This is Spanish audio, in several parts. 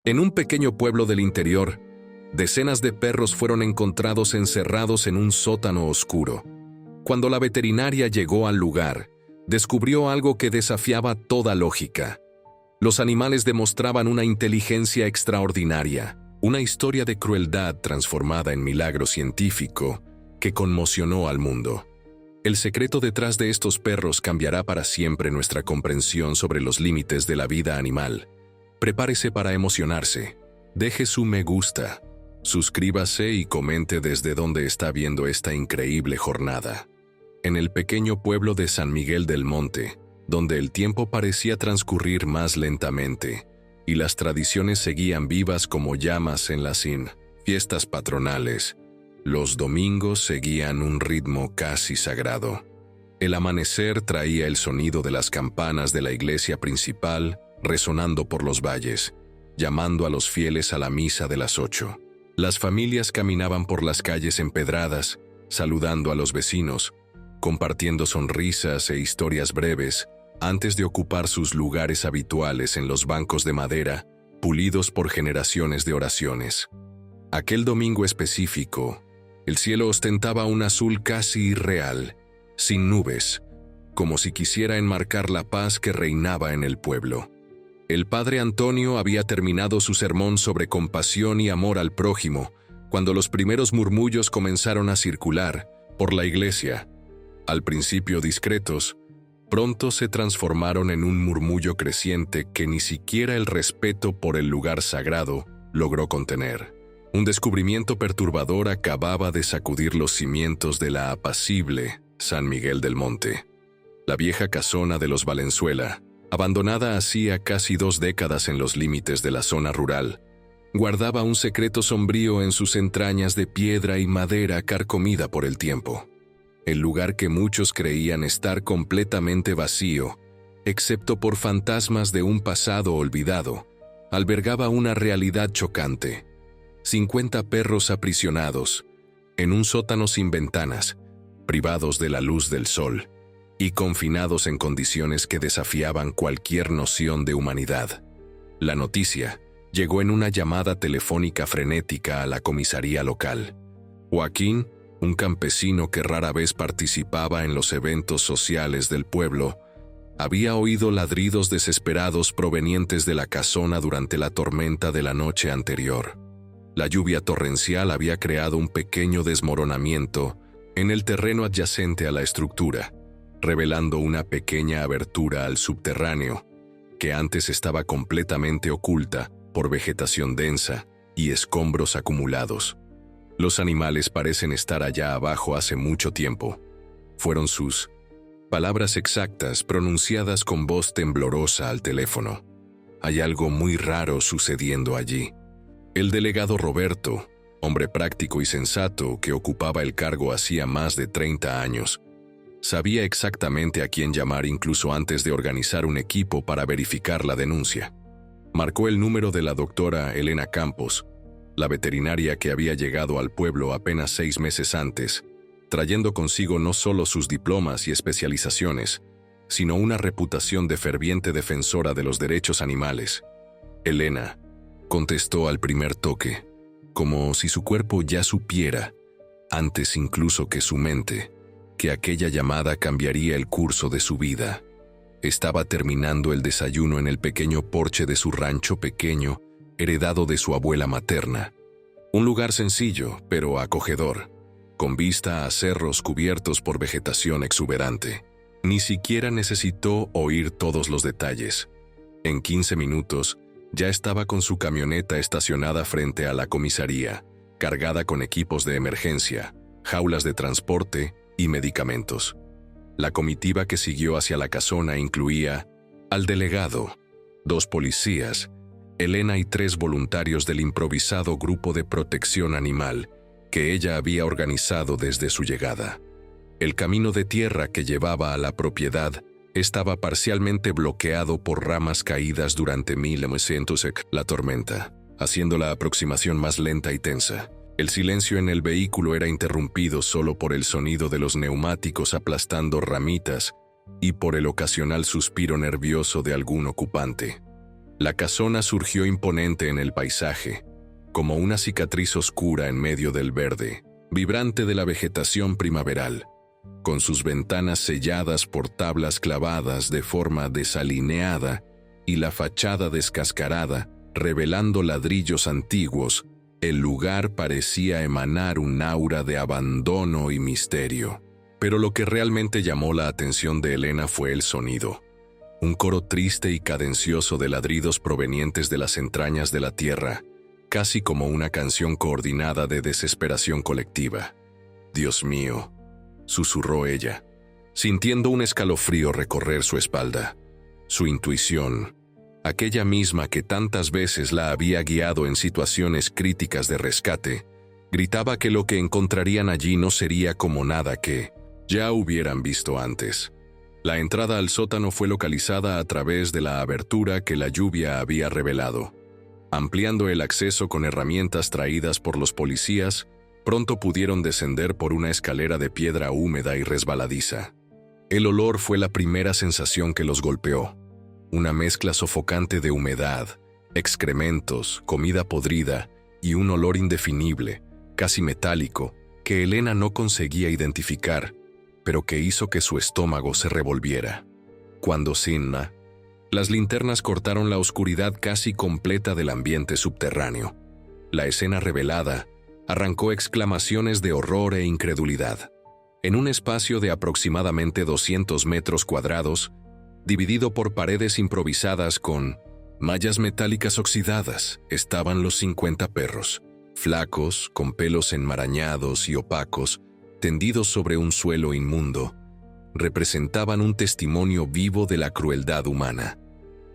En un pequeño pueblo del interior, decenas de perros fueron encontrados encerrados en un sótano oscuro. Cuando la veterinaria llegó al lugar, descubrió algo que desafiaba toda lógica. Los animales demostraban una inteligencia extraordinaria, una historia de crueldad transformada en milagro científico que conmocionó al mundo. El secreto detrás de estos perros cambiará para siempre nuestra comprensión sobre los límites de la vida animal. Prepárese para emocionarse. Deje su me gusta. Suscríbase y comente desde dónde está viendo esta increíble jornada. En el pequeño pueblo de San Miguel del Monte, donde el tiempo parecía transcurrir más lentamente, y las tradiciones seguían vivas como llamas en las fiestas patronales, los domingos seguían un ritmo casi sagrado. El amanecer traía el sonido de las campanas de la iglesia principal resonando por los valles, llamando a los fieles a la misa de las 8. Las familias caminaban por las calles empedradas, saludando a los vecinos, compartiendo sonrisas e historias breves, antes de ocupar sus lugares habituales en los bancos de madera, pulidos por generaciones de oraciones. Aquel domingo específico, el cielo ostentaba un azul casi irreal, sin nubes, como si quisiera enmarcar la paz que reinaba en el pueblo. El padre Antonio había terminado su sermón sobre compasión y amor al prójimo, cuando los primeros murmullos comenzaron a circular por la iglesia. Al principio discretos, pronto se transformaron en un murmullo creciente que ni siquiera el respeto por el lugar sagrado logró contener. Un descubrimiento perturbador acababa de sacudir los cimientos de la apacible San Miguel del Monte. La vieja casona de los Valenzuela, abandonada hacía casi 2 décadas en los límites de la zona rural, guardaba un secreto sombrío en sus entrañas de piedra y madera carcomida por el tiempo. El lugar que muchos creían estar completamente vacío, excepto por fantasmas de un pasado olvidado, albergaba una realidad chocante. 50 perros aprisionados, en un sótano sin ventanas, privados de la luz del sol, y confinados en condiciones que desafiaban cualquier noción de humanidad. La noticia llegó en una llamada telefónica frenética a la comisaría local. Joaquín, un campesino que rara vez participaba en los eventos sociales del pueblo, había oído ladridos desesperados provenientes de la casona durante la tormenta de la noche anterior. La lluvia torrencial había creado un pequeño desmoronamiento en el terreno adyacente a la estructura, revelando una pequeña abertura al subterráneo, que antes estaba completamente oculta por vegetación densa y escombros acumulados. Los animales parecen estar allá abajo hace mucho tiempo. Fueron sus palabras exactas pronunciadas con voz temblorosa al teléfono. Hay algo muy raro sucediendo allí. El delegado Roberto, hombre práctico y sensato que ocupaba el cargo hacía más de 30 años, sabía exactamente a quién llamar incluso antes de organizar un equipo para verificar la denuncia. Marcó el número de la doctora Elena Campos, la veterinaria que había llegado al pueblo apenas 6 meses antes, trayendo consigo no solo sus diplomas y especializaciones, sino una reputación de ferviente defensora de los derechos animales. Elena contestó al primer toque, como si su cuerpo ya supiera, antes incluso que su mente, que aquella llamada cambiaría el curso de su vida. Estaba terminando el desayuno en el pequeño porche de su rancho pequeño, heredado de su abuela materna. Un lugar sencillo, pero acogedor, con vista a cerros cubiertos por vegetación exuberante. Ni siquiera necesitó oír todos los detalles. En 15 minutos, ya estaba con su camioneta estacionada frente a la comisaría, cargada con equipos de emergencia, jaulas de transporte y medicamentos. La comitiva que siguió hacia la casona incluía al delegado, 2 policías, Elena y 3 voluntarios del improvisado grupo de protección animal que ella había organizado desde su llegada. El camino de tierra que llevaba a la propiedad estaba parcialmente bloqueado por ramas caídas durante 1900 la tormenta, haciendo la aproximación más lenta y tensa. El silencio en el vehículo era interrumpido solo por el sonido de los neumáticos aplastando ramitas y por el ocasional suspiro nervioso de algún ocupante. La casona surgió imponente en el paisaje, como una cicatriz oscura en medio del verde, vibrante de la vegetación primaveral, con sus ventanas selladas por tablas clavadas de forma desalineada y la fachada descascarada, revelando ladrillos antiguos. El lugar parecía emanar un aura de abandono y misterio. Pero lo que realmente llamó la atención de Elena fue el sonido. Un coro triste y cadencioso de ladridos provenientes de las entrañas de la tierra, casi como una canción coordinada de desesperación colectiva. «Dios mío», susurró ella, sintiendo un escalofrío recorrer su espalda. Su intuición, aquella misma que tantas veces la había guiado en situaciones críticas de rescate, gritaba que lo que encontrarían allí no sería como nada que ya hubieran visto antes. La entrada al sótano fue localizada a través de la abertura que la lluvia había revelado. Ampliando el acceso con herramientas traídas por los policías, pronto pudieron descender por una escalera de piedra húmeda y resbaladiza. El olor fue la primera sensación que los golpeó. Una mezcla sofocante de humedad, excrementos, comida podrida y un olor indefinible, casi metálico, que Elena no conseguía identificar, pero que hizo que su estómago se revolviera. Cuando Sinna, las linternas cortaron la oscuridad casi completa del ambiente subterráneo. La escena revelada arrancó exclamaciones de horror e incredulidad. En un espacio de aproximadamente 200 metros cuadrados, dividido por paredes improvisadas con mallas metálicas oxidadas, estaban los 50 perros, flacos, con pelos enmarañados y opacos, tendidos sobre un suelo inmundo. Representaban un testimonio vivo de la crueldad humana.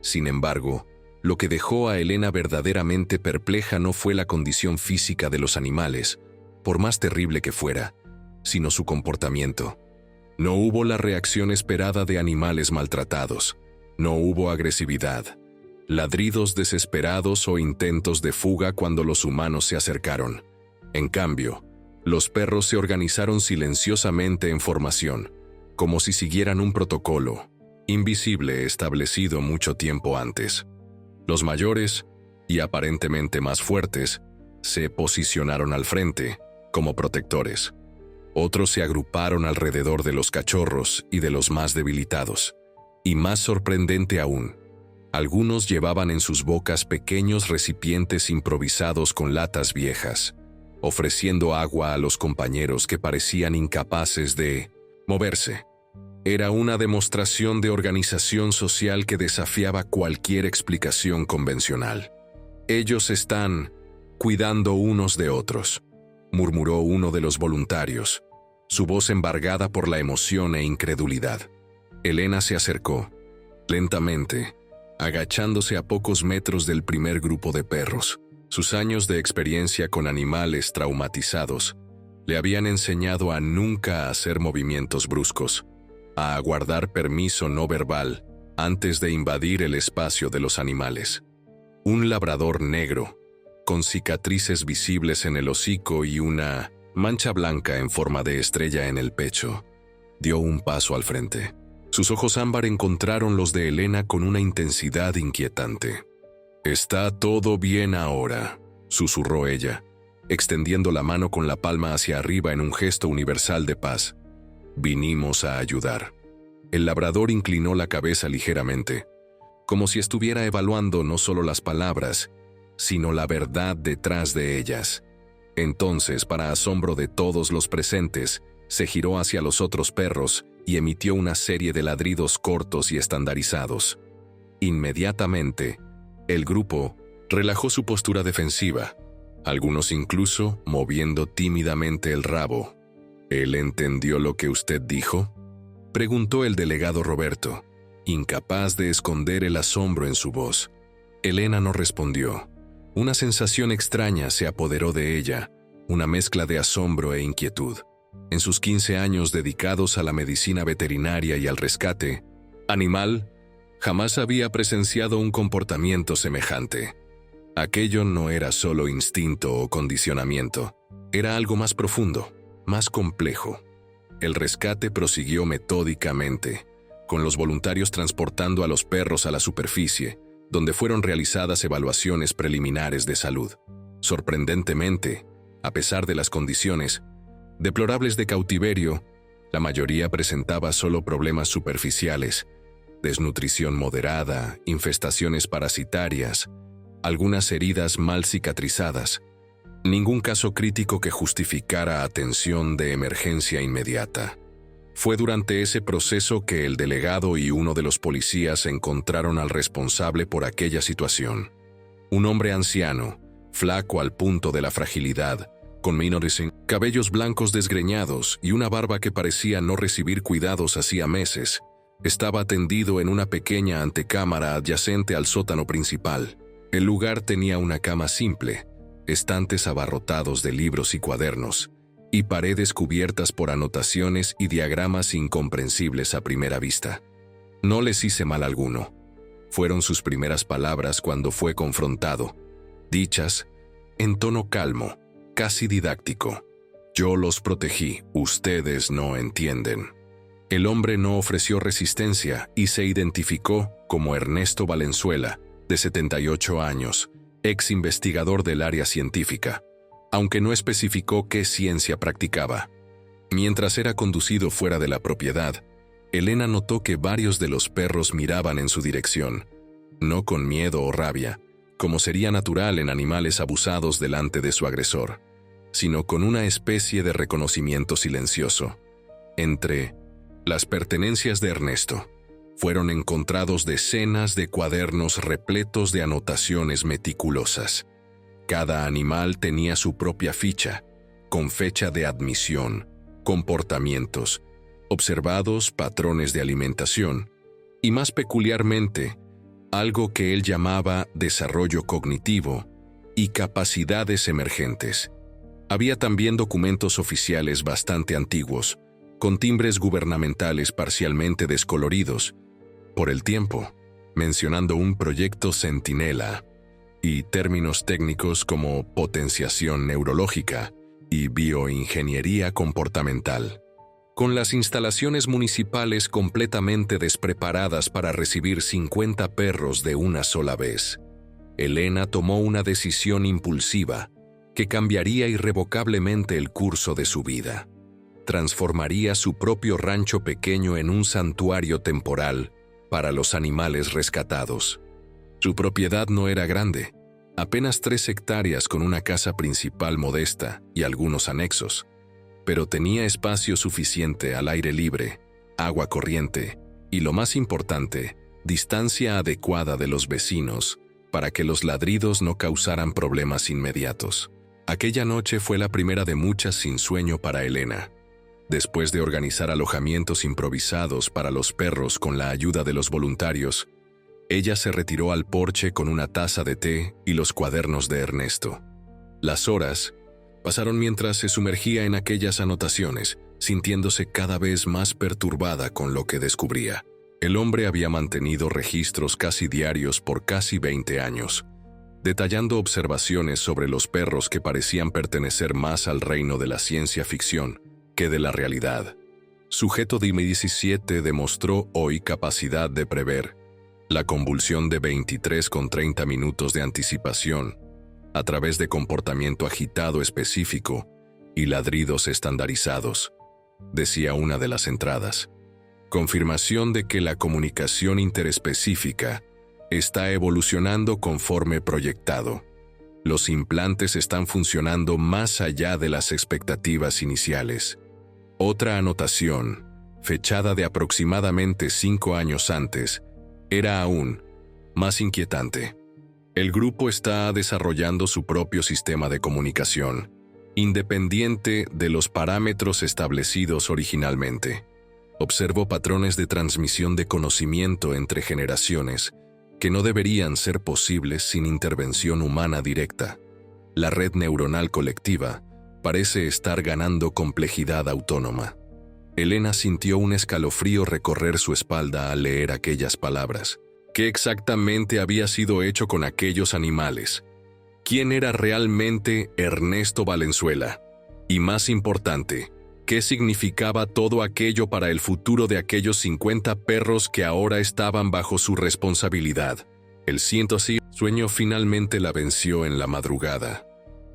Sin embargo, lo que dejó a Elena verdaderamente perpleja no fue la condición física de los animales, por más terrible que fuera, sino su comportamiento. No hubo la reacción esperada de animales maltratados. No hubo agresividad, ladridos desesperados o intentos de fuga cuando los humanos se acercaron. En cambio, los perros se organizaron silenciosamente en formación, como si siguieran un protocolo, invisible establecido mucho tiempo antes. Los mayores, y aparentemente más fuertes, se posicionaron al frente, como protectores. Otros se agruparon alrededor de los cachorros y de los más debilitados. Y más sorprendente aún, algunos llevaban en sus bocas pequeños recipientes improvisados con latas viejas, ofreciendo agua a los compañeros que parecían incapaces de moverse. Era una demostración de organización social que desafiaba cualquier explicación convencional. «Ellos están cuidando unos de otros», murmuró uno de los voluntarios, su voz embargada por la emoción e incredulidad. Elena se acercó, lentamente, agachándose a pocos metros del primer grupo de perros. Sus años de experiencia con animales traumatizados le habían enseñado a nunca hacer movimientos bruscos, a aguardar permiso no verbal antes de invadir el espacio de los animales. Un labrador negro, con cicatrices visibles en el hocico y una mancha blanca en forma de estrella en el pecho, dio un paso al frente. Sus ojos ámbar encontraron los de Elena con una intensidad inquietante. «Está todo bien ahora», susurró ella, extendiendo la mano con la palma hacia arriba en un gesto universal de paz. «Vinimos a ayudar». El labrador inclinó la cabeza ligeramente, como si estuviera evaluando no solo las palabras, sino la verdad detrás de ellas. Entonces, para asombro de todos los presentes, se giró hacia los otros perros y emitió una serie de ladridos cortos y estandarizados. Inmediatamente, el grupo relajó su postura defensiva, algunos incluso moviendo tímidamente el rabo. «¿Él entendió lo que usted dijo?», preguntó el delegado Roberto, incapaz de esconder el asombro en su voz. Elena no respondió. Una sensación extraña se apoderó de ella, una mezcla de asombro e inquietud. En sus 15 años dedicados a la medicina veterinaria y al rescate animal, jamás había presenciado un comportamiento semejante. Aquello no era solo instinto o condicionamiento, era algo más profundo, más complejo. El rescate prosiguió metódicamente, con los voluntarios transportando a los perros a la superficie, donde fueron realizadas evaluaciones preliminares de salud. Sorprendentemente, a pesar de las condiciones deplorables de cautiverio, la mayoría presentaba solo problemas superficiales: desnutrición moderada, infestaciones parasitarias, algunas heridas mal cicatrizadas. Ningún caso crítico que justificara atención de emergencia inmediata. Fue durante ese proceso que el delegado y uno de los policías encontraron al responsable por aquella situación. Un hombre anciano, flaco al punto de la fragilidad, con cabellos blancos desgreñados y una barba que parecía no recibir cuidados hacía meses, estaba tendido en una pequeña antecámara adyacente al sótano principal. El lugar tenía una cama simple, estantes abarrotados de libros y cuadernos, y paredes cubiertas por anotaciones y diagramas incomprensibles a primera vista. No les hice mal alguno. Fueron sus primeras palabras cuando fue confrontado, dichas en tono calmo, casi didáctico. Yo los protegí, ustedes no entienden. El hombre no ofreció resistencia y se identificó como Ernesto Valenzuela, de 78 años, ex investigador del área científica, aunque no especificó qué ciencia practicaba. Mientras era conducido fuera de la propiedad, Elena notó que varios de los perros miraban en su dirección, no con miedo o rabia, como sería natural en animales abusados delante de su agresor, sino con una especie de reconocimiento silencioso. Entre las pertenencias de Ernesto, fueron encontrados decenas de cuadernos repletos de anotaciones meticulosas. Cada animal tenía su propia ficha, con fecha de admisión, comportamientos, observados patrones de alimentación, y más peculiarmente, algo que él llamaba desarrollo cognitivo y capacidades emergentes. Había también documentos oficiales bastante antiguos, con timbres gubernamentales parcialmente descoloridos por el tiempo, mencionando un proyecto Centinela, y términos técnicos como potenciación neurológica y bioingeniería comportamental. Con las instalaciones municipales completamente despreparadas para recibir 50 perros de una sola vez, Elena tomó una decisión impulsiva que cambiaría irrevocablemente el curso de su vida. Transformaría su propio rancho pequeño en un santuario temporal para los animales rescatados. Su propiedad no era grande, apenas 3 hectáreas con una casa principal modesta y algunos anexos, pero tenía espacio suficiente al aire libre, agua corriente y, lo más importante, distancia adecuada de los vecinos para que los ladridos no causaran problemas inmediatos. Aquella noche fue la primera de muchas sin sueño para Elena. Después de organizar alojamientos improvisados para los perros con la ayuda de los voluntarios, ella se retiró al porche con una taza de té y los cuadernos de Ernesto. Las horas pasaron mientras se sumergía en aquellas anotaciones, sintiéndose cada vez más perturbada con lo que descubría. El hombre había mantenido registros casi diarios por casi 20 años, detallando observaciones sobre los perros que parecían pertenecer más al reino de la ciencia ficción que de la realidad. Sujeto de M17 demostró hoy capacidad de prever la convulsión de 23 con 30 minutos de anticipación a través de comportamiento agitado específico y ladridos estandarizados, decía una de las entradas. Confirmación de que la comunicación interespecífica está evolucionando conforme proyectado. Los implantes están funcionando más allá de las expectativas iniciales. Otra anotación, fechada de aproximadamente 5 años antes, era aún más inquietante. El grupo está desarrollando su propio sistema de comunicación, independiente de los parámetros establecidos originalmente. Observo patrones de transmisión de conocimiento entre generaciones que no deberían ser posibles sin intervención humana directa. La red neuronal colectiva parece estar ganando complejidad autónoma. Elena sintió un escalofrío recorrer su espalda al leer aquellas palabras. ¿Qué exactamente había sido hecho con aquellos animales? ¿Quién era realmente Ernesto Valenzuela? Y más importante, ¿qué significaba todo aquello para el futuro de aquellos 50 perros que ahora estaban bajo su responsabilidad? El sueño finalmente la venció en la madrugada,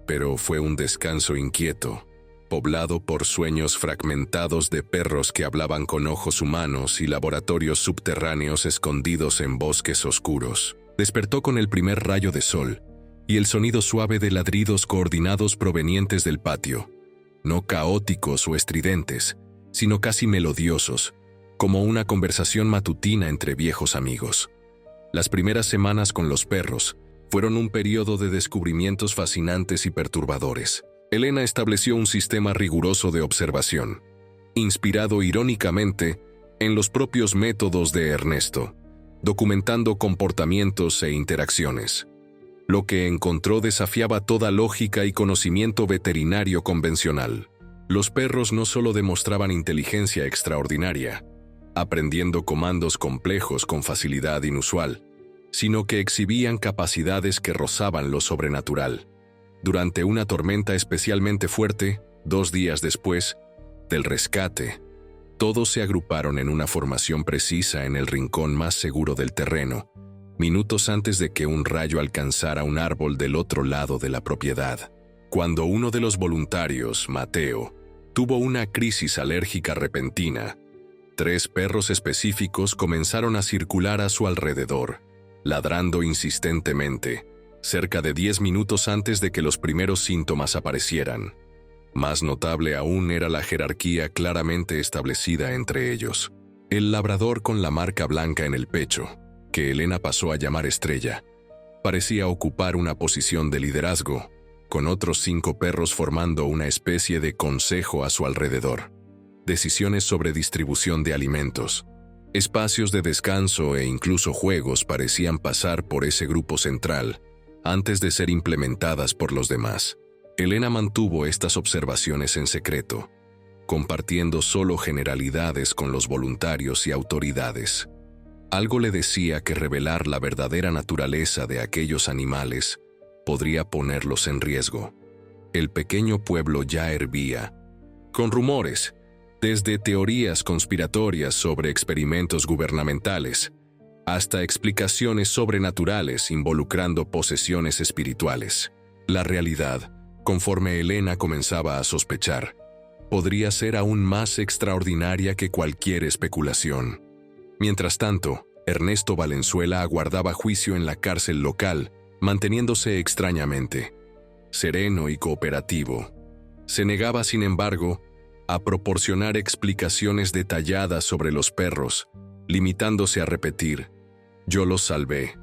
pero fue un descanso inquieto, poblado por sueños fragmentados de perros que hablaban con ojos humanos y laboratorios subterráneos escondidos en bosques oscuros. Despertó con el primer rayo de sol y el sonido suave de ladridos coordinados provenientes del patio, no caóticos o estridentes, sino casi melodiosos, como una conversación matutina entre viejos amigos. Las primeras semanas con los perros fueron un periodo de descubrimientos fascinantes y perturbadores. Elena estableció un sistema riguroso de observación, inspirado irónicamente en los propios métodos de Ernesto, documentando comportamientos e interacciones. Lo que encontró desafiaba toda lógica y conocimiento veterinario convencional. Los perros no solo demostraban inteligencia extraordinaria, aprendiendo comandos complejos con facilidad inusual, sino que exhibían capacidades que rozaban lo sobrenatural. Durante una tormenta especialmente fuerte, 2 días después del rescate, todos se agruparon en una formación precisa en el rincón más seguro del terreno, minutos antes de que un rayo alcanzara un árbol del otro lado de la propiedad. Cuando uno de los voluntarios, Mateo, tuvo una crisis alérgica repentina, 3 perros específicos comenzaron a circular a su alrededor, ladrando insistentemente, cerca de 10 minutos antes de que los primeros síntomas aparecieran. Más notable aún era la jerarquía claramente establecida entre ellos. El labrador con la marca blanca en el pecho, que Elena pasó a llamar Estrella, parecía ocupar una posición de liderazgo, con otros 5 perros formando una especie de consejo a su alrededor. Decisiones sobre distribución de alimentos, espacios de descanso e incluso juegos parecían pasar por ese grupo central antes de ser implementadas por los demás. Elena mantuvo estas observaciones en secreto, compartiendo solo generalidades con los voluntarios y autoridades. Algo le decía que revelar la verdadera naturaleza de aquellos animales podría ponerlos en riesgo. El pequeño pueblo ya hervía, con rumores, desde teorías conspiratorias sobre experimentos gubernamentales, hasta explicaciones sobrenaturales involucrando posesiones espirituales. La realidad, conforme Elena comenzaba a sospechar, podría ser aún más extraordinaria que cualquier especulación. Mientras tanto, Ernesto Valenzuela aguardaba juicio en la cárcel local, manteniéndose extrañamente sereno y cooperativo. Se negaba, sin embargo, a proporcionar explicaciones detalladas sobre los perros, limitándose a repetir: «Yo los salvé.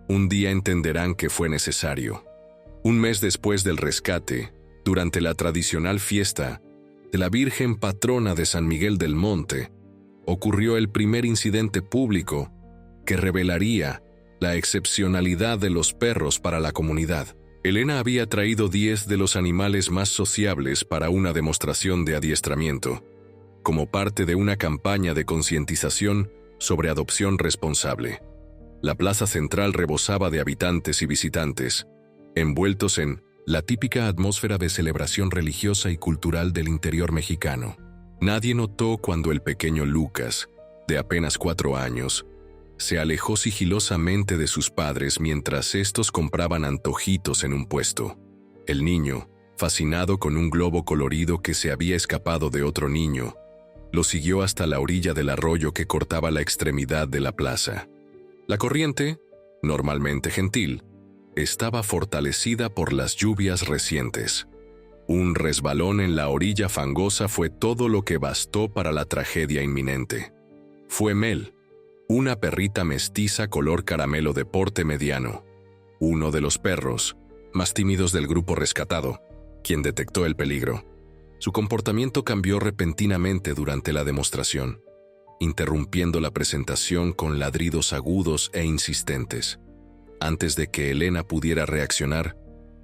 Un día entenderán que fue necesario». Un mes después del rescate, durante la tradicional fiesta de la Virgen Patrona de San Miguel del Monte, ocurrió el primer incidente público que revelaría la excepcionalidad de los perros para la comunidad. Elena había traído 10 de los animales más sociables para una demostración de adiestramiento, como parte de una campaña de concientización sobre adopción responsable. La plaza central rebosaba de habitantes y visitantes, envueltos en la típica atmósfera de celebración religiosa y cultural del interior mexicano. Nadie notó cuando el pequeño Lucas, de apenas 4 años, se alejó sigilosamente de sus padres mientras estos compraban antojitos en un puesto. El niño, fascinado con un globo colorido que se había escapado de otro niño, lo siguió hasta la orilla del arroyo que cortaba la extremidad de la plaza. La corriente, normalmente gentil, estaba fortalecida por las lluvias recientes. Un resbalón en la orilla fangosa fue todo lo que bastó para la tragedia inminente. Fue Mel, una perrita mestiza color caramelo de porte mediano, uno de los perros más tímidos del grupo rescatado, quien detectó el peligro. Su comportamiento cambió repentinamente durante la demostración, interrumpiendo la presentación con ladridos agudos e insistentes. Antes de que Elena pudiera reaccionar,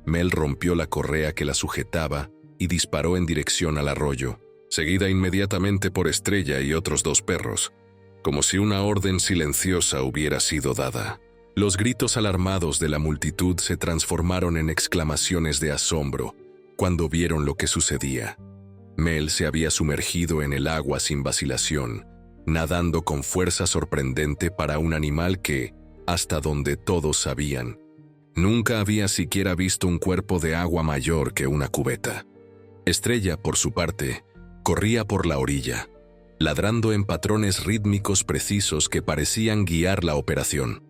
Mel rompió la correa que la sujetaba y disparó en dirección al arroyo, seguida inmediatamente por Estrella y otros 2 perros, como si una orden silenciosa hubiera sido dada. Los gritos alarmados de la multitud se transformaron en exclamaciones de asombro cuando vieron lo que sucedía. Mel se había sumergido en el agua sin vacilación, nadando con fuerza sorprendente para un animal que, hasta donde todos sabían. Nunca había siquiera visto un cuerpo de agua mayor que una cubeta. Estrella, por su parte, corría por la orilla, ladrando en patrones rítmicos precisos que parecían guiar la operación.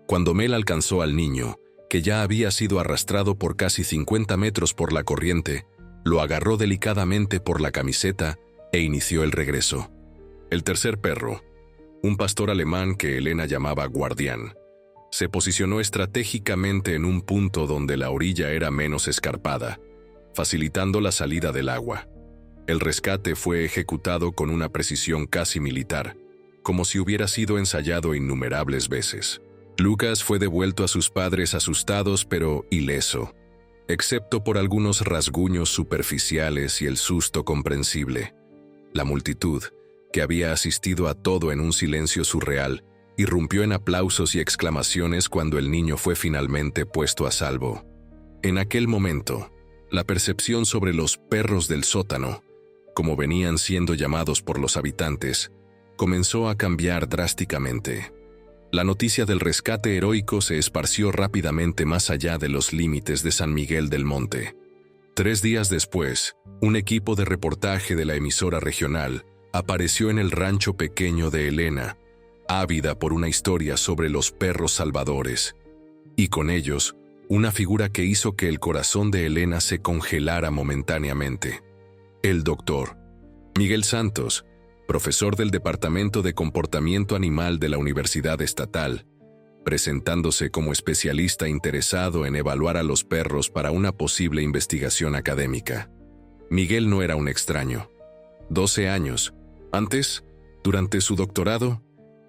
Cuando Mel alcanzó al niño, que ya había sido arrastrado por casi 50 metros por la corriente, lo agarró delicadamente por la camiseta e inició el regreso. El tercer perro, un pastor alemán que Elena llamaba Guardián, se posicionó estratégicamente en un punto donde la orilla era menos escarpada, facilitando la salida del agua. El rescate fue ejecutado con una precisión casi militar, como si hubiera sido ensayado innumerables veces. Lucas fue devuelto a sus padres asustados pero ileso, excepto por algunos rasguños superficiales y el susto comprensible. La multitud, que había asistido a todo en un silencio surreal, irrumpió en aplausos y exclamaciones cuando el niño fue finalmente puesto a salvo. En aquel momento, la percepción sobre los perros del sótano, como venían siendo llamados por los habitantes, comenzó a cambiar drásticamente. La noticia del rescate heroico se esparció rápidamente más allá de los límites de San Miguel del Monte. 3 días después, un equipo de reportaje de la emisora regional apareció en el rancho pequeño de Elena, ávida por una historia sobre los perros salvadores, y con ellos, una figura que hizo que el corazón de Elena se congelara momentáneamente. El doctor Miguel Santos, profesor del Departamento de Comportamiento Animal de la Universidad Estatal, presentándose como especialista interesado en evaluar a los perros para una posible investigación académica. Miguel no era un extraño. 12 años antes, durante su doctorado,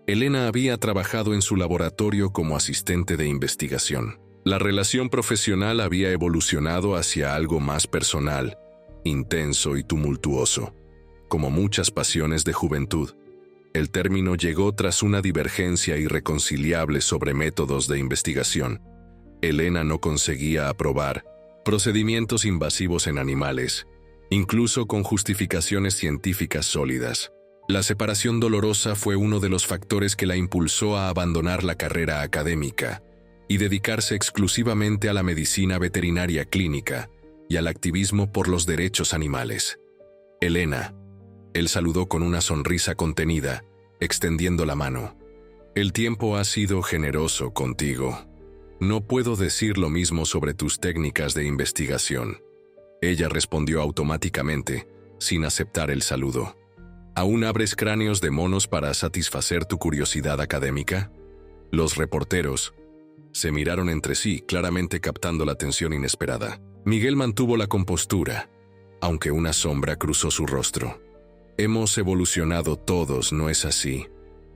Elena había trabajado en su laboratorio como asistente de investigación. La relación profesional había evolucionado hacia algo más personal, intenso y tumultuoso. Como muchas pasiones de juventud, el término llegó tras una divergencia irreconciliable sobre métodos de investigación. Elena no conseguía aprobar procedimientos invasivos en animales, incluso con justificaciones científicas sólidas. La separación dolorosa fue uno de los factores que la impulsó a abandonar la carrera académica y dedicarse exclusivamente a la medicina veterinaria clínica y al activismo por los derechos animales. Elena. Él saludó con una sonrisa contenida, extendiendo la mano. El tiempo ha sido generoso contigo. No puedo decir lo mismo sobre tus técnicas de investigación. Ella respondió automáticamente, sin aceptar el saludo. ¿Aún abres cráneos de monos para satisfacer tu curiosidad académica? Los reporteros se miraron entre sí, claramente captando la atención inesperada. Miguel mantuvo la compostura, aunque una sombra cruzó su rostro. Hemos evolucionado todos, ¿no es así?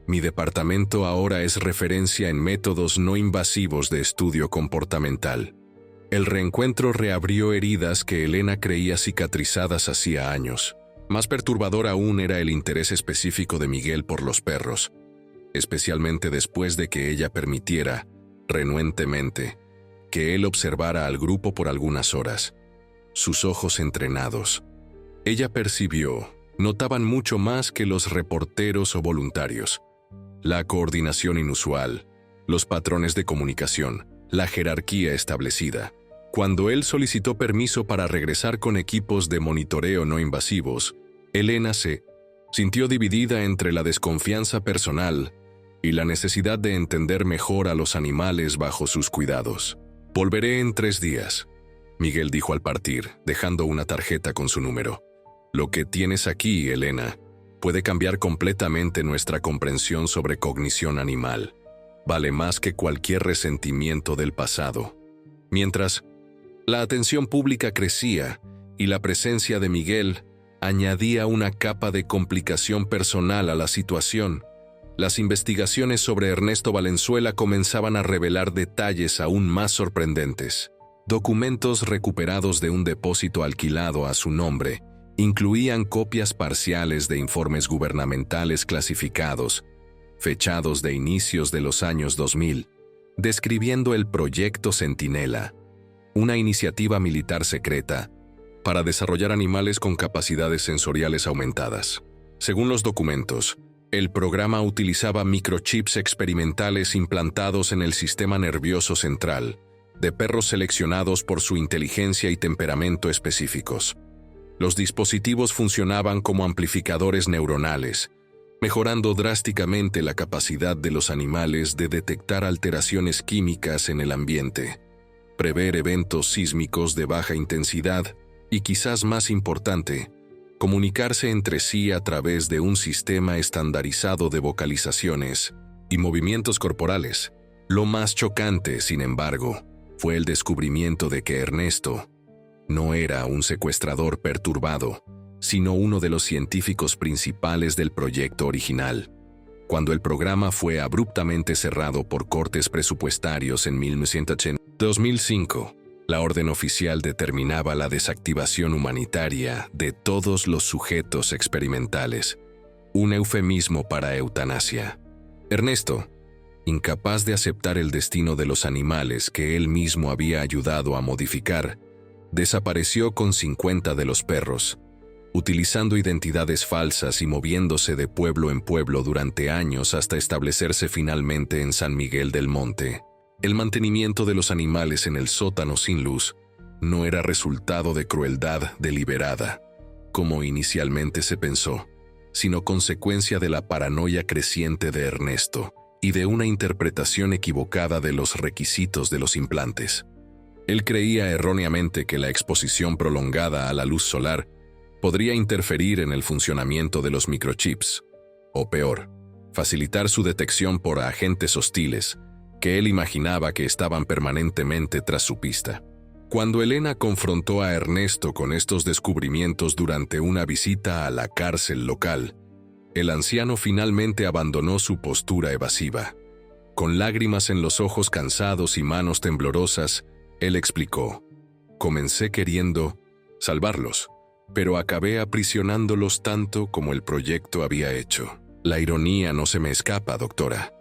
Mi departamento ahora es referencia en métodos no invasivos de estudio comportamental. El reencuentro reabrió heridas que Elena creía cicatrizadas hacía años. Más perturbador aún era el interés específico de Miguel por los perros, especialmente después de que ella permitiera, renuentemente, que él observara al grupo por algunas horas. Sus ojos entrenados. Ella percibió, notaban mucho más que los reporteros o voluntarios. La coordinación inusual, los patrones de comunicación, la jerarquía establecida. Cuando él solicitó permiso para regresar con equipos de monitoreo no invasivos, Elena se sintió dividida entre la desconfianza personal y la necesidad de entender mejor a los animales bajo sus cuidados. Volveré en 3 días, Miguel dijo al partir, dejando una tarjeta con su número. Lo que tienes aquí, Elena, puede cambiar completamente nuestra comprensión sobre cognición animal. Vale más que cualquier resentimiento del pasado. Mientras la atención pública crecía y la presencia de Miguel añadía una capa de complicación personal a la situación, las investigaciones sobre Ernesto Valenzuela comenzaban a revelar detalles aún más sorprendentes. Documentos recuperados de un depósito alquilado a su nombre incluían copias parciales de informes gubernamentales clasificados, fechados de inicios de los años 2000, describiendo el Proyecto Centinela, una iniciativa militar secreta para desarrollar animales con capacidades sensoriales aumentadas. Según los documentos, El programa utilizaba microchips experimentales implantados en el sistema nervioso central, de perros seleccionados por su inteligencia y temperamento específicos. Los dispositivos funcionaban como amplificadores neuronales, mejorando drásticamente la capacidad de los animales de detectar alteraciones químicas en el ambiente, prever eventos sísmicos de baja intensidad y, quizás más importante, comunicarse entre sí a través de un sistema estandarizado de vocalizaciones y movimientos corporales. Lo más chocante, sin embargo, fue el descubrimiento de que Ernesto no era un secuestrador perturbado, sino uno de los científicos principales del proyecto original. Cuando el programa fue abruptamente cerrado por cortes presupuestarios en 2005, la orden oficial determinaba la desactivación humanitaria de todos los sujetos experimentales, un eufemismo para eutanasia. Ernesto, incapaz de aceptar el destino de los animales que él mismo había ayudado a modificar, desapareció con 50 de los perros, utilizando identidades falsas y moviéndose de pueblo en pueblo durante años hasta establecerse finalmente en San Miguel del Monte. El mantenimiento de los animales en el sótano sin luz no era resultado de crueldad deliberada, como inicialmente se pensó, sino consecuencia de la paranoia creciente de Ernesto y de una interpretación equivocada de los requisitos de los implantes. Él creía erróneamente que la exposición prolongada a la luz solar podría interferir en el funcionamiento de los microchips, o peor, facilitar su detección por agentes hostiles, que él imaginaba que estaban permanentemente tras su pista. Cuando Elena confrontó a Ernesto con estos descubrimientos durante una visita a la cárcel local, el anciano finalmente abandonó su postura evasiva. Con lágrimas en los ojos cansados y manos temblorosas, él explicó: «Comencé queriendo salvarlos, pero acabé aprisionándolos tanto como el proyecto había hecho. La ironía no se me escapa, doctora».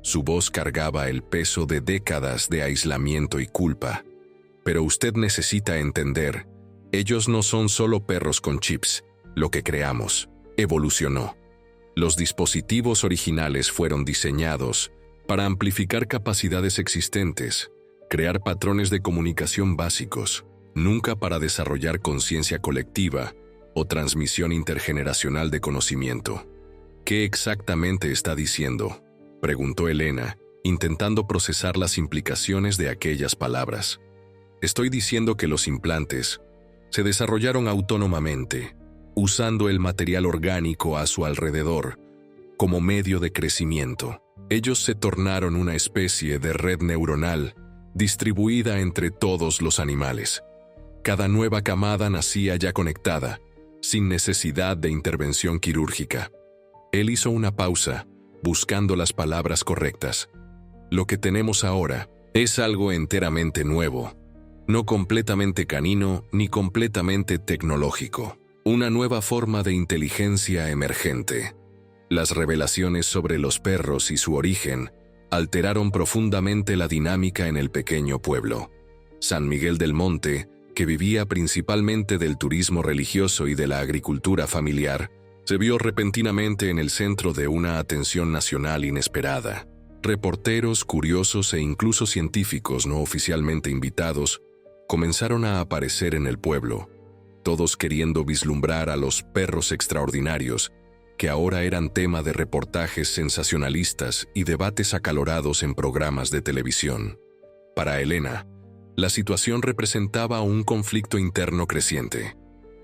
Su voz cargaba el peso de décadas de aislamiento y culpa. «Pero usted necesita entender, ellos no son solo perros con chips. Lo que creamos evolucionó. Los dispositivos originales fueron diseñados para amplificar capacidades existentes, crear patrones de comunicación básicos, nunca para desarrollar conciencia colectiva o transmisión intergeneracional de conocimiento». «¿Qué exactamente está diciendo?», preguntó Elena, intentando procesar las implicaciones de aquellas palabras. «Estoy diciendo que los implantes se desarrollaron autónomamente, usando el material orgánico a su alrededor como medio de crecimiento. Ellos se tornaron una especie de red neuronal distribuida entre todos los animales. Cada nueva camada nacía ya conectada, sin necesidad de intervención quirúrgica». Él hizo una pausa, buscando las palabras correctas. «Lo que tenemos ahora es algo enteramente nuevo, no completamente canino ni completamente tecnológico. Una nueva forma de inteligencia emergente». Las revelaciones sobre los perros y su origen alteraron profundamente la dinámica en el pequeño pueblo. San Miguel del Monte, que vivía principalmente del turismo religioso y de la agricultura familiar, se vio repentinamente en el centro de una atención nacional inesperada. Reporteros, curiosos e incluso científicos no oficialmente invitados comenzaron a aparecer en el pueblo, todos queriendo vislumbrar a los perros extraordinarios que ahora eran tema de reportajes sensacionalistas y debates acalorados en programas de televisión. Para Elena, la situación representaba un conflicto interno creciente.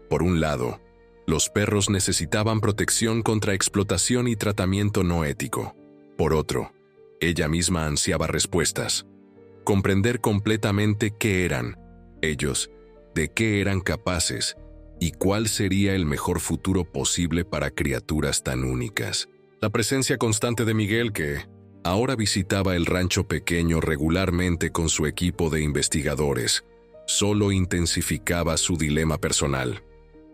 Por un lado, los perros necesitaban protección contra explotación y tratamiento no ético. Por otro, ella misma ansiaba respuestas. Comprender completamente qué eran ellos, de qué eran capaces y cuál sería el mejor futuro posible para criaturas tan únicas. La presencia constante de Miguel, que ahora visitaba el rancho pequeño regularmente con su equipo de investigadores, solo intensificaba su dilema personal.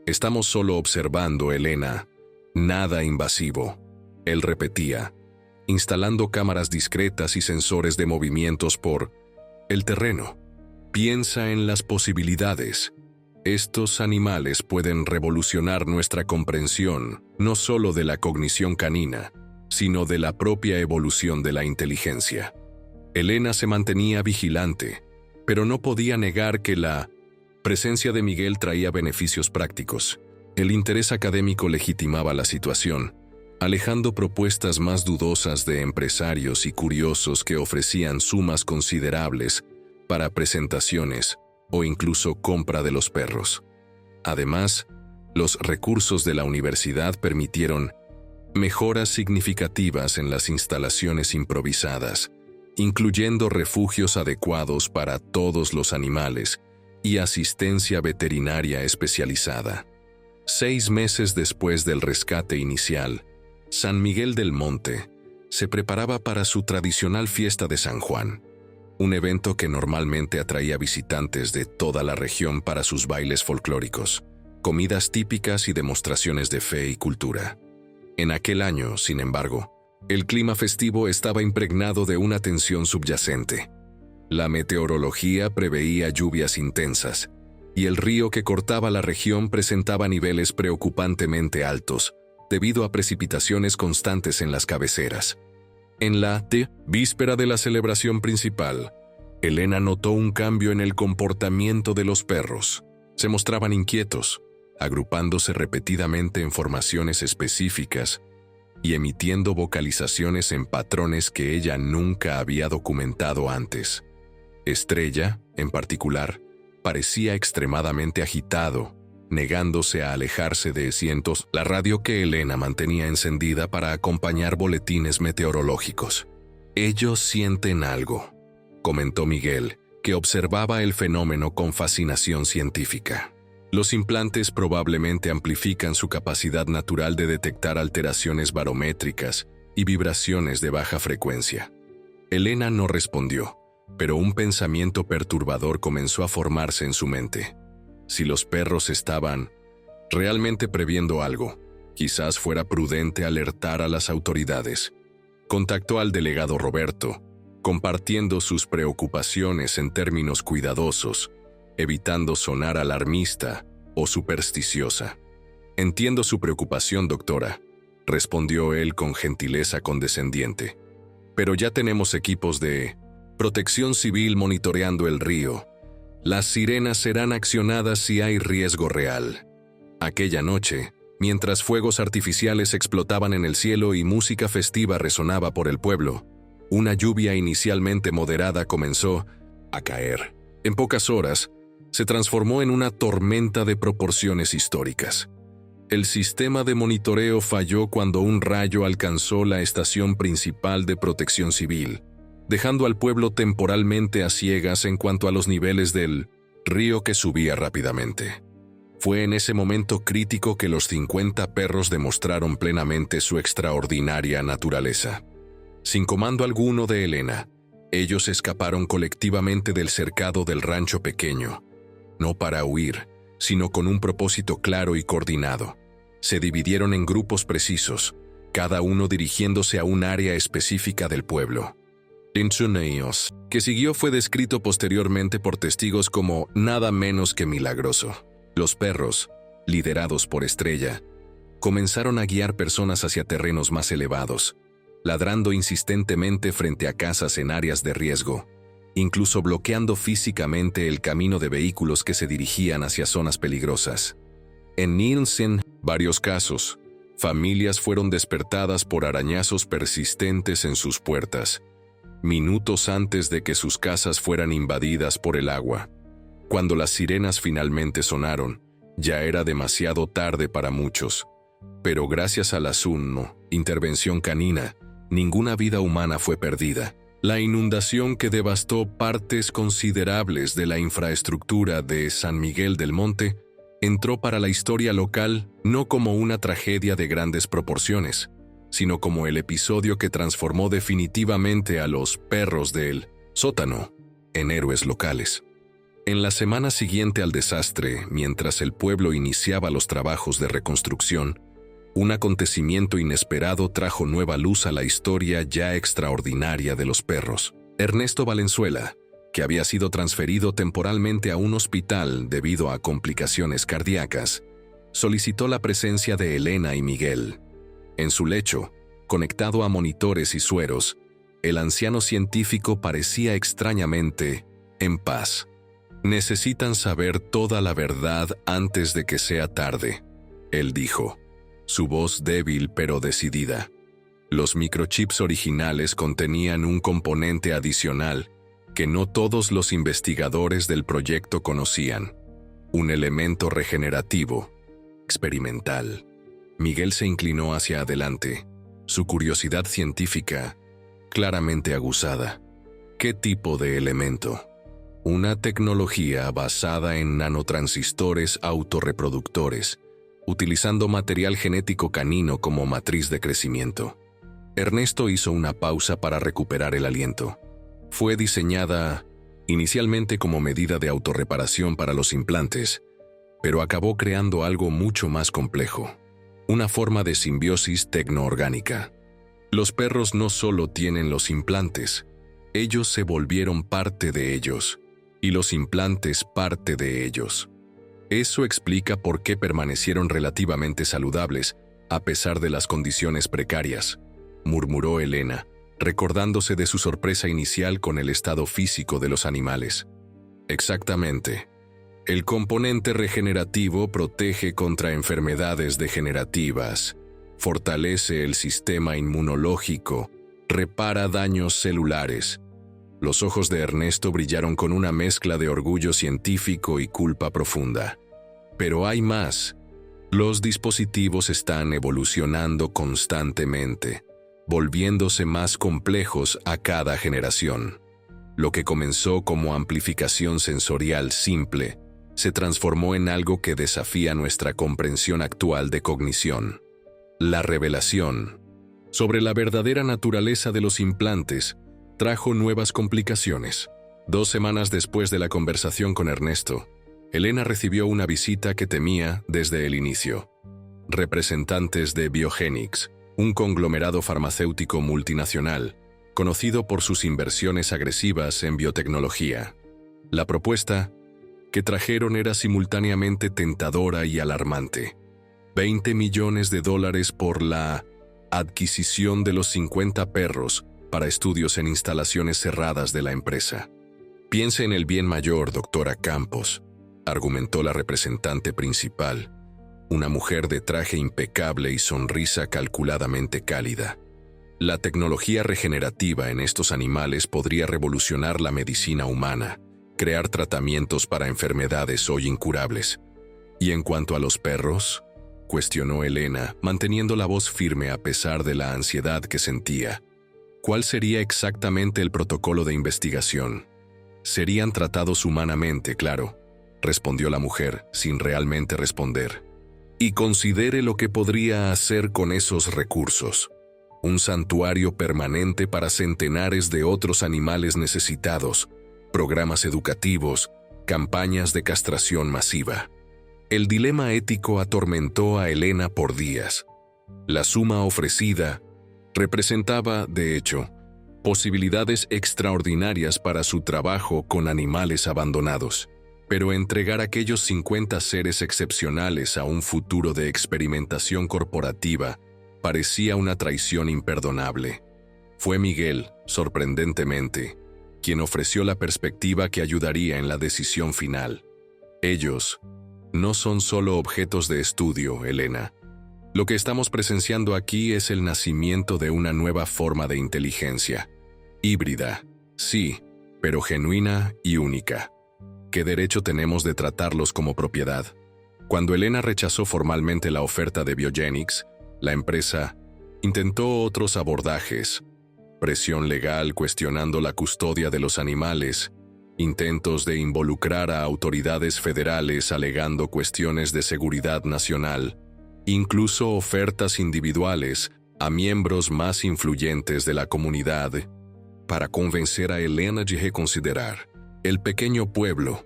«Estamos solo observando, Elena. Nada invasivo», él repetía, instalando cámaras discretas y sensores de movimientos por el terreno. «Piensa en las posibilidades. Estos animales pueden revolucionar nuestra comprensión, no solo de la cognición canina, sino de la propia evolución de la inteligencia. Elena se mantenía vigilante, pero no podía negar que la presencia de Miguel traía beneficios prácticos. El interés académico legitimaba la situación, alejando propuestas más dudosas de empresarios y curiosos que ofrecían sumas considerables para presentaciones o incluso compra de los perros. Además, los recursos de la universidad permitieron mejoras significativas en las instalaciones improvisadas, incluyendo refugios adecuados para todos los animales y asistencia veterinaria especializada. 6 meses después del rescate inicial, San Miguel del Monte se preparaba para su tradicional fiesta de San Juan, un evento que normalmente atraía visitantes de toda la región para sus bailes folclóricos, comidas típicas y demostraciones de fe y cultura. En aquel año, sin embargo, el clima festivo estaba impregnado de una tensión subyacente. La meteorología preveía lluvias intensas, y el río que cortaba la región presentaba niveles preocupantemente altos, debido a precipitaciones constantes en las cabeceras. En la víspera de la celebración principal, Elena notó un cambio en el comportamiento de los perros. Se mostraban inquietos, agrupándose repetidamente en formaciones específicas y emitiendo vocalizaciones en patrones que ella nunca había documentado antes. Estrella, en particular, parecía extremadamente agitado, negándose a alejarse de cientos la radio que Elena mantenía encendida para acompañar boletines meteorológicos. «Ellos sienten algo», comentó Miguel, que observaba el fenómeno con fascinación científica. «Los implantes probablemente amplifican su capacidad natural de detectar alteraciones barométricas y vibraciones de baja frecuencia». Elena no respondió, pero un pensamiento perturbador comenzó a formarse en su mente. Si los perros estaban realmente previendo algo, quizás fuera prudente alertar a las autoridades. Contactó al delegado Roberto, compartiendo sus preocupaciones en términos cuidadosos, evitando sonar alarmista o supersticiosa. «Entiendo su preocupación, doctora», respondió él con gentileza condescendiente. «Pero ya tenemos equipos de protección civil monitoreando el río. Las sirenas serán accionadas si hay riesgo real». Aquella noche, mientras fuegos artificiales explotaban en el cielo y música festiva resonaba por el pueblo, una lluvia inicialmente moderada comenzó a caer. En pocas horas, se transformó en una tormenta de proporciones históricas. El sistema de monitoreo falló cuando un rayo alcanzó la estación principal de protección civil, dejando al pueblo temporalmente a ciegas en cuanto a los niveles del río que subía rápidamente. Fue en ese momento crítico que los 50 perros demostraron plenamente su extraordinaria naturaleza. Sin comando alguno de Elena, ellos escaparon colectivamente del cercado del rancho pequeño, no para huir, sino con un propósito claro y coordinado. Se dividieron en grupos precisos, cada uno dirigiéndose a un área específica del pueblo. Linchuneos, que siguió, fue descrito posteriormente por testigos como nada menos que milagroso. Los perros, liderados por Estrella, comenzaron a guiar personas hacia terrenos más elevados, ladrando insistentemente frente a casas en áreas de riesgo, incluso bloqueando físicamente el camino de vehículos que se dirigían hacia zonas peligrosas. En Nielsen, varios casos, familias fueron despertadas por arañazos persistentes en sus puertas, minutos antes de que sus casas fueran invadidas por el agua. Cuando las sirenas finalmente sonaron, ya era demasiado tarde para muchos, pero gracias a la intervención canina, ninguna vida humana fue perdida. La inundación que devastó partes considerables de la infraestructura de San Miguel del Monte entró para la historia local no como una tragedia de grandes proporciones, sino como el episodio que transformó definitivamente a los perros del sótano en héroes locales. En la semana siguiente al desastre, mientras el pueblo iniciaba los trabajos de reconstrucción, un acontecimiento inesperado trajo nueva luz a la historia ya extraordinaria de los perros. Ernesto Valenzuela, que había sido transferido temporalmente a un hospital debido a complicaciones cardíacas, solicitó la presencia de Elena y Miguel. En su lecho, conectado a monitores y sueros, el anciano científico parecía extrañamente en paz. «Necesitan saber toda la verdad antes de que sea tarde», él dijo, su voz débil pero decidida. Los microchips originales contenían un componente adicional que no todos los investigadores del proyecto conocían, un elemento regenerativo, experimental. Miguel se inclinó hacia adelante, su curiosidad científica claramente aguzada. ¿Qué tipo de elemento? Una tecnología basada en nanotransistores autorreproductores, utilizando material genético canino como matriz de crecimiento. Ernesto hizo una pausa para recuperar el aliento. Fue diseñada inicialmente como medida de autorreparación para los implantes, pero acabó creando algo mucho más complejo, una forma de simbiosis tecnoorgánica. Los perros no solo tienen los implantes, ellos se volvieron parte de ellos, y los implantes parte de ellos. Eso explica por qué permanecieron relativamente saludables, a pesar de las condiciones precarias, murmuró Elena, recordándose de su sorpresa inicial con el estado físico de los animales. Exactamente. El componente regenerativo protege contra enfermedades degenerativas, fortalece el sistema inmunológico, repara daños celulares. Los ojos de Ernesto brillaron con una mezcla de orgullo científico y culpa profunda. Pero hay más. Los dispositivos están evolucionando constantemente, volviéndose más complejos a cada generación. Lo que comenzó como amplificación sensorial simple, se transformó en algo que desafía nuestra comprensión actual de cognición. La revelación sobre la verdadera naturaleza de los implantes trajo nuevas complicaciones. 2 semanas después de la conversación con Ernesto, Elena recibió una visita que temía desde el inicio. Representantes de Biogenix, un conglomerado farmacéutico multinacional, conocido por sus inversiones agresivas en biotecnología. La propuesta que trajeron era simultáneamente tentadora y alarmante. $20 millones por la adquisición de los 50 perros para estudios en instalaciones cerradas de la empresa. Piense en el bien mayor, doctora Campos, argumentó la representante principal, una mujer de traje impecable y sonrisa calculadamente cálida. La tecnología regenerativa en estos animales podría revolucionar la medicina humana, crear tratamientos para enfermedades hoy incurables. ¿Y en cuanto a los perros?, cuestionó Elena, manteniendo la voz firme a pesar de la ansiedad que sentía. ¿Cuál sería exactamente el protocolo de investigación? Serían tratados humanamente, claro, respondió la mujer, sin realmente responder. Y considere lo que podría hacer con esos recursos. Un santuario permanente para centenares de otros animales necesitados, programas educativos, campañas de castración masiva. El dilema ético atormentó a Elena por días. La suma ofrecida representaba, de hecho, posibilidades extraordinarias para su trabajo con animales abandonados. Pero entregar aquellos 50 seres excepcionales a un futuro de experimentación corporativa parecía una traición imperdonable. Fue Miguel, sorprendentemente, quien ofreció la perspectiva que ayudaría en la decisión final. Ellos no son solo objetos de estudio, Elena. Lo que estamos presenciando aquí es el nacimiento de una nueva forma de inteligencia. Híbrida, sí, pero genuina y única. ¿Qué derecho tenemos de tratarlos como propiedad? Cuando Elena rechazó formalmente la oferta de Biogenix, la empresa intentó otros abordajes: presión legal cuestionando la custodia de los animales, intentos de involucrar a autoridades federales alegando cuestiones de seguridad nacional, incluso ofertas individuales a miembros más influyentes de la comunidad para convencer a Elena de reconsiderar. El pequeño pueblo,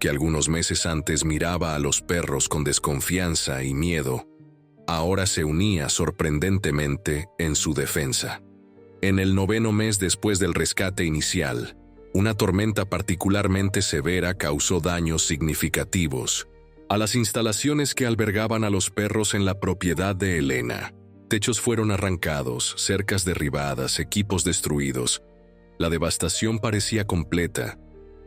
que algunos meses antes miraba a los perros con desconfianza y miedo, ahora se unía sorprendentemente en su defensa. En el 9º mes después del rescate inicial, una tormenta particularmente severa causó daños significativos a las instalaciones que albergaban a los perros en la propiedad de Elena. Techos fueron arrancados, cercas derribadas, equipos destruidos. La devastación parecía completa,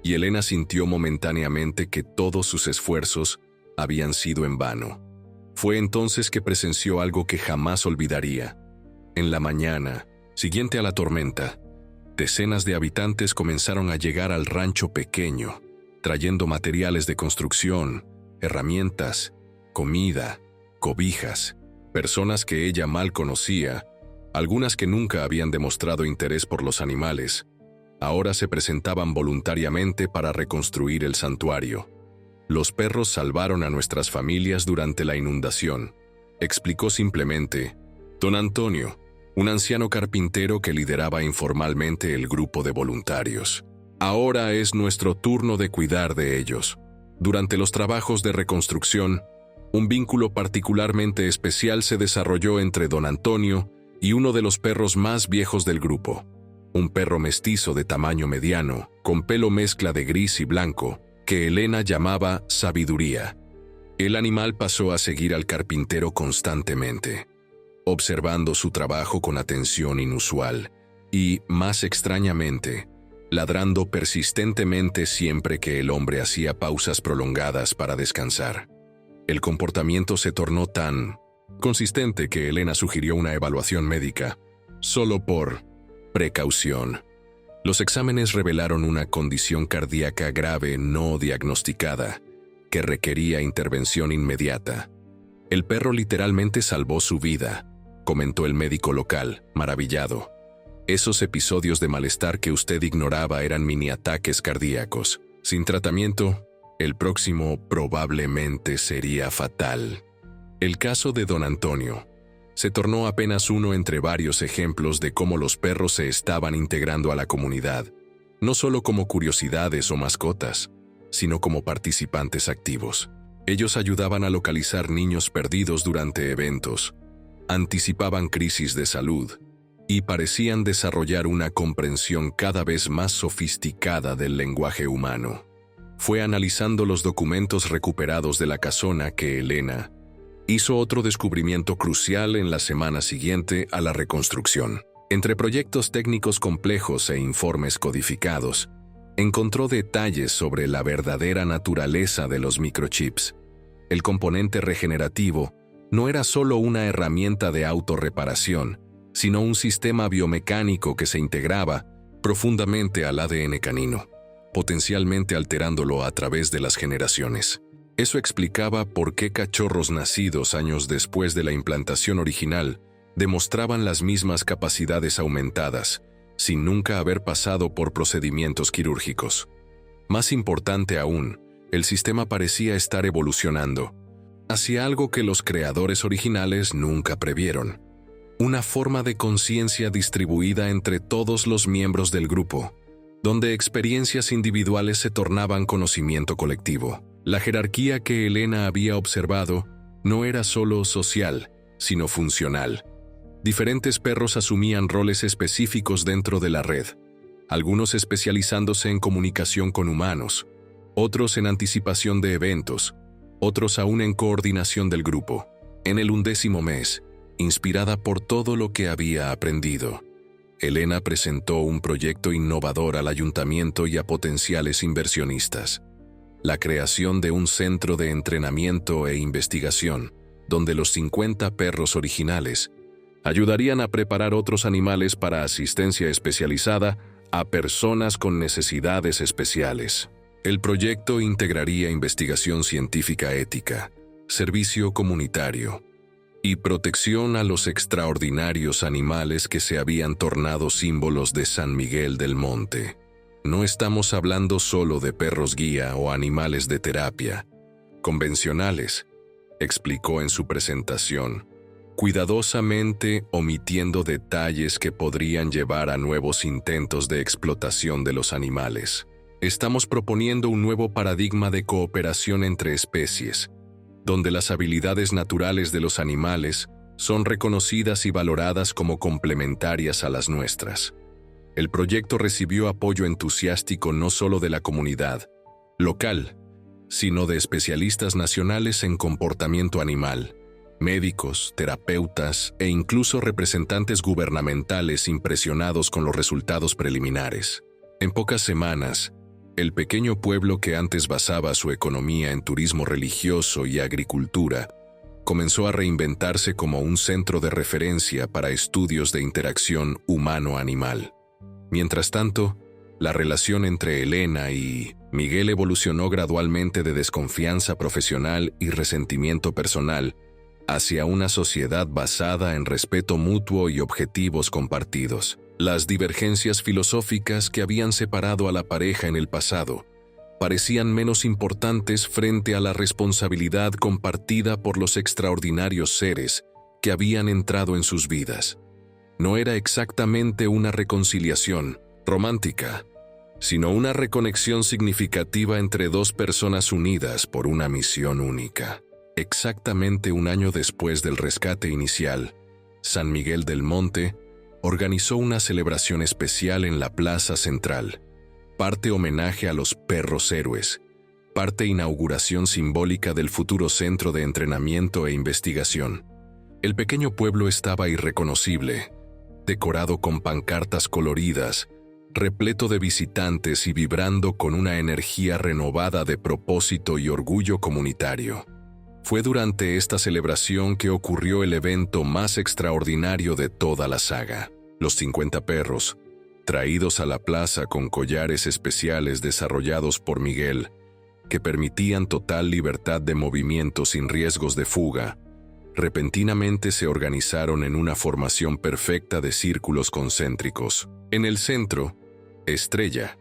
y Elena sintió momentáneamente que todos sus esfuerzos habían sido en vano. Fue entonces que presenció algo que jamás olvidaría. En la mañana, siguiente a la tormenta, decenas de habitantes comenzaron a llegar al rancho pequeño, trayendo materiales de construcción, herramientas, comida, cobijas, personas que ella mal conocía, algunas que nunca habían demostrado interés por los animales, ahora se presentaban voluntariamente para reconstruir el santuario. Los perros salvaron a nuestras familias durante la inundación, explicó simplemente don Antonio, un anciano carpintero que lideraba informalmente el grupo de voluntarios. Ahora es nuestro turno de cuidar de ellos. Durante los trabajos de reconstrucción, un vínculo particularmente especial se desarrolló entre don Antonio y uno de los perros más viejos del grupo, un perro mestizo de tamaño mediano, con pelo mezcla de gris y blanco, que Elena llamaba Sabiduría. El animal pasó a seguir al carpintero constantemente, observando su trabajo con atención inusual y, más extrañamente, ladrando persistentemente siempre que el hombre hacía pausas prolongadas para descansar. El comportamiento se tornó tan consistente que Elena sugirió una evaluación médica, solo por precaución. Los exámenes revelaron una condición cardíaca grave no diagnosticada, que requería intervención inmediata. El perro literalmente salvó su vida, comentó el médico local, maravillado. Esos episodios de malestar que usted ignoraba eran mini ataques cardíacos. Sin tratamiento, el próximo probablemente sería fatal. El caso de don Antonio se tornó apenas uno entre varios ejemplos de cómo los perros se estaban integrando a la comunidad, no solo como curiosidades o mascotas, sino como participantes activos. Ellos ayudaban a localizar niños perdidos durante eventos, anticipaban crisis de salud y parecían desarrollar una comprensión cada vez más sofisticada del lenguaje humano. Fue analizando los documentos recuperados de la casona que Elena hizo otro descubrimiento crucial en la semana siguiente a la reconstrucción. Entre proyectos técnicos complejos e informes codificados, encontró detalles sobre la verdadera naturaleza de los microchips. El componente regenerativo no era solo una herramienta de autorreparación, sino un sistema biomecánico que se integraba profundamente al ADN canino, potencialmente alterándolo a través de las generaciones. Eso explicaba por qué cachorros nacidos años después de la implantación original demostraban las mismas capacidades aumentadas, sin nunca haber pasado por procedimientos quirúrgicos. Más importante aún, el sistema parecía estar evolucionando hacia algo que los creadores originales nunca previeron: una forma de conciencia distribuida entre todos los miembros del grupo, donde experiencias individuales se tornaban conocimiento colectivo. La jerarquía que Elena había observado no era solo social, sino funcional. Diferentes perros asumían roles específicos dentro de la red, algunos especializándose en comunicación con humanos, otros en anticipación de eventos, otros aún en coordinación del grupo. En el 11º mes, inspirada por todo lo que había aprendido, Elena presentó un proyecto innovador al ayuntamiento y a potenciales inversionistas: la creación de un centro de entrenamiento e investigación, donde los 50 perros originales ayudarían a preparar otros animales para asistencia especializada a personas con necesidades especiales. El proyecto integraría investigación científica ética, servicio comunitario y protección a los extraordinarios animales que se habían tornado símbolos de San Miguel del Monte. No estamos hablando solo de perros guía o animales de terapia convencionales, explicó en su presentación, cuidadosamente omitiendo detalles que podrían llevar a nuevos intentos de explotación de los animales. Estamos proponiendo un nuevo paradigma de cooperación entre especies, donde las habilidades naturales de los animales son reconocidas y valoradas como complementarias a las nuestras. El proyecto recibió apoyo entusiástico no solo de la comunidad local, sino de especialistas nacionales en comportamiento animal, Médicos, terapeutas e incluso representantes gubernamentales impresionados con los resultados preliminares. En pocas semanas, el pequeño pueblo que antes basaba su economía en turismo religioso y agricultura comenzó a reinventarse como un centro de referencia para estudios de interacción humano-animal. Mientras tanto, la relación entre Elena y Miguel evolucionó gradualmente de desconfianza profesional y resentimiento personal hacia una sociedad basada en respeto mutuo y objetivos compartidos. Las divergencias filosóficas que habían separado a la pareja en el pasado parecían menos importantes frente a la responsabilidad compartida por los extraordinarios seres que habían entrado en sus vidas. No era exactamente una reconciliación romántica, sino una reconexión significativa entre dos personas unidas por una misión única. Exactamente un año después del rescate inicial, San Miguel del Monte organizó una celebración especial en la Plaza Central, parte homenaje a los perros héroes, parte inauguración simbólica del futuro centro de entrenamiento e investigación. El pequeño pueblo estaba irreconocible, decorado con pancartas coloridas, repleto de visitantes y vibrando con una energía renovada de propósito y orgullo comunitario. Fue durante esta celebración que ocurrió el evento más extraordinario de toda la saga. Los 50 perros, traídos a la plaza con collares especiales desarrollados por Miguel, que permitían total libertad de movimiento sin riesgos de fuga, repentinamente se organizaron en una formación perfecta de círculos concéntricos. En el centro, Estrella,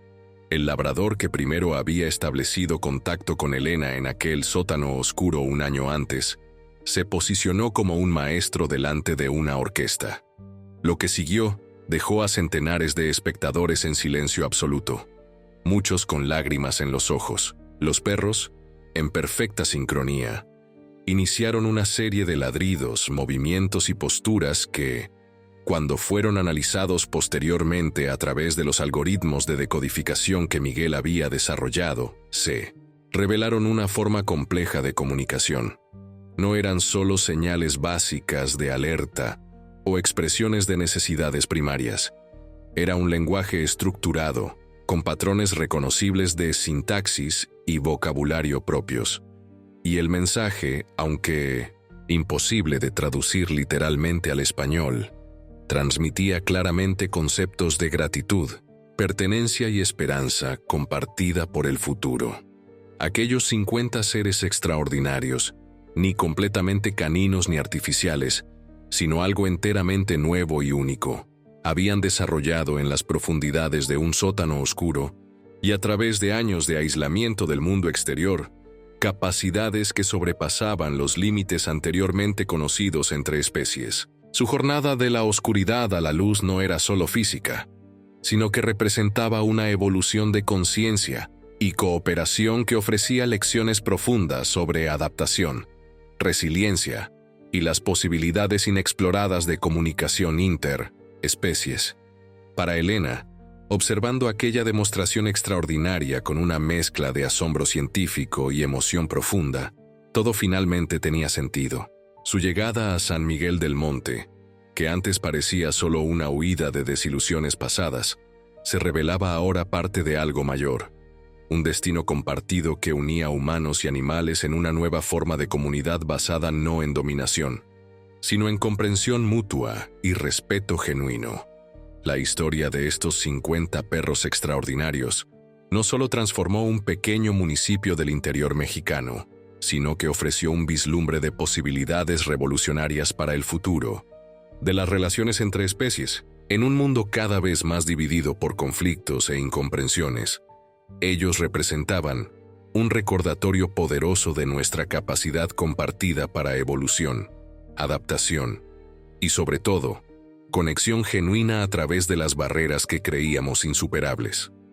el labrador que primero había establecido contacto con Elena en aquel sótano oscuro un año antes, se posicionó como un maestro delante de una orquesta. Lo que siguió dejó a centenares de espectadores en silencio absoluto, muchos con lágrimas en los ojos. Los perros, en perfecta sincronía, iniciaron una serie de ladridos, movimientos y posturas que, cuando fueron analizados posteriormente a través de los algoritmos de decodificación que Miguel había desarrollado, se revelaron una forma compleja de comunicación. No eran solo señales básicas de alerta o expresiones de necesidades primarias. Era un lenguaje estructurado, con patrones reconocibles de sintaxis y vocabulario propios. Y el mensaje, aunque imposible de traducir literalmente al español, transmitía claramente conceptos de gratitud, pertenencia y esperanza compartida por el futuro. Aquellos 50 seres extraordinarios, ni completamente caninos ni artificiales, sino algo enteramente nuevo y único, habían desarrollado en las profundidades de un sótano oscuro y a través de años de aislamiento del mundo exterior, capacidades que sobrepasaban los límites anteriormente conocidos entre especies. Su jornada de la oscuridad a la luz no era solo física, sino que representaba una evolución de conciencia y cooperación que ofrecía lecciones profundas sobre adaptación, resiliencia y las posibilidades inexploradas de comunicación interespecies. Para Elena, observando aquella demostración extraordinaria con una mezcla de asombro científico y emoción profunda, todo finalmente tenía sentido. Su llegada a San Miguel del Monte, que antes parecía solo una huida de desilusiones pasadas, se revelaba ahora parte de algo mayor, un destino compartido que unía humanos y animales en una nueva forma de comunidad basada no en dominación, sino en comprensión mutua y respeto genuino. La historia de estos 50 perros extraordinarios no solo transformó un pequeño municipio del interior mexicano, sino que ofreció un vislumbre de posibilidades revolucionarias para el futuro de las relaciones entre especies. En un mundo cada vez más dividido por conflictos e incomprensiones, ellos representaban un recordatorio poderoso de nuestra capacidad compartida para evolución, adaptación y, sobre todo, conexión genuina a través de las barreras que creíamos insuperables.